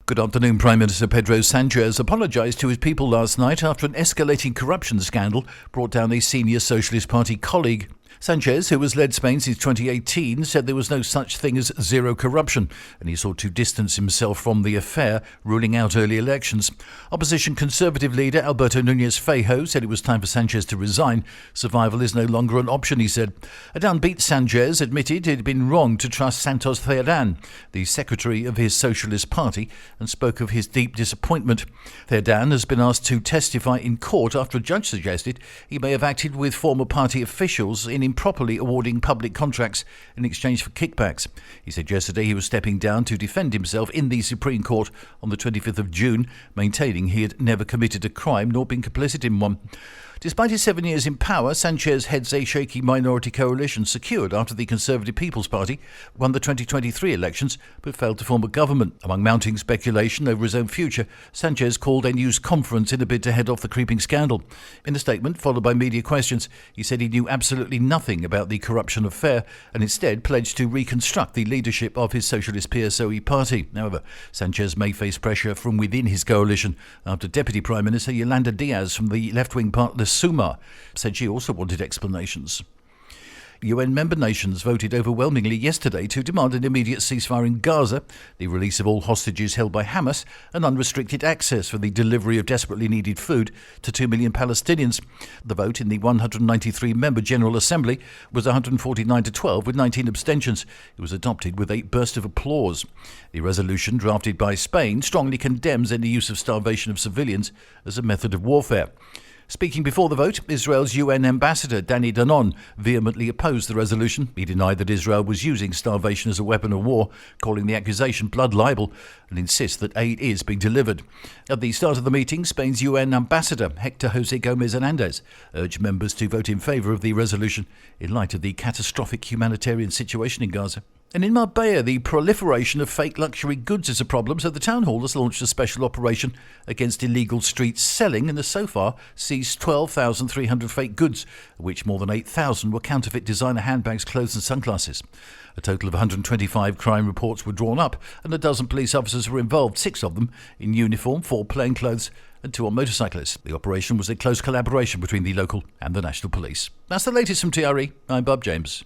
Good afternoon. Prime Minister Pedro Sanchez apologised to his people last night after an escalating corruption scandal brought down a senior Socialist Party colleague. Sanchez, who has led Spain since 2018, said there was no such thing as zero corruption, and he sought to distance himself from the affair, ruling out early elections. Opposition Conservative leader Alberto Núñez Feijóo said it was time for Sanchez to resign. Survival is no longer an option, he said. A downbeat Sanchez admitted it had been wrong to trust Santos Cerdán, the secretary of his Socialist Party, and spoke of his deep disappointment. Cerdán has been asked to testify in court after a judge suggested he may have acted with former party officials in improperly awarding public contracts in exchange for kickbacks. He said yesterday he was stepping down to defend himself in the Supreme Court on the 25th of June, maintaining he had never committed a crime nor been complicit in one. Despite his 7 years in power, Sanchez heads a shaky minority coalition secured after the Conservative People's Party won the 2023 elections but failed to form a government. Among mounting speculation over his own future, Sanchez called a news conference in a bid to head off the creeping scandal. In a statement followed by media questions, he said he knew absolutely nothing about the corruption affair and instead pledged to reconstruct the leadership of his Socialist PSOE party. However, Sanchez may face pressure from within his coalition after Deputy Prime Minister Yolanda Díaz from the left-wing partner Sumar said she also wanted explanations. UN member nations voted overwhelmingly yesterday to demand an immediate ceasefire in Gaza, the release of all hostages held by Hamas, and unrestricted access for the delivery of desperately needed food to 2 million Palestinians. The vote in the 193-member General Assembly was 149 to 12 with 19 abstentions. It was adopted with a burst of applause. The resolution, drafted by Spain, strongly condemns any use of starvation of civilians as a method of warfare. Speaking before the vote, Israel's UN ambassador Danny Danon vehemently opposed the resolution. He denied that Israel was using starvation as a weapon of war, calling the accusation blood libel, and insists that aid is being delivered. At the start of the meeting, Spain's UN ambassador Hector José Gómez Hernández urged members to vote in favour of the resolution in light of the catastrophic humanitarian situation in Gaza. And in Marbella, the proliferation of fake luxury goods is a problem, so the town hall has launched a special operation against illegal street selling and has so far seized 12,300 fake goods, of which more than 8,000 were counterfeit designer handbags, clothes and sunglasses. A total of 125 crime reports were drawn up and a dozen police officers were involved, 6 of them in uniform, 4 plainclothes and 2 on motorcyclists. The operation was a close collaboration between the local and the National Police. That's the latest from TRE. I'm Bob James.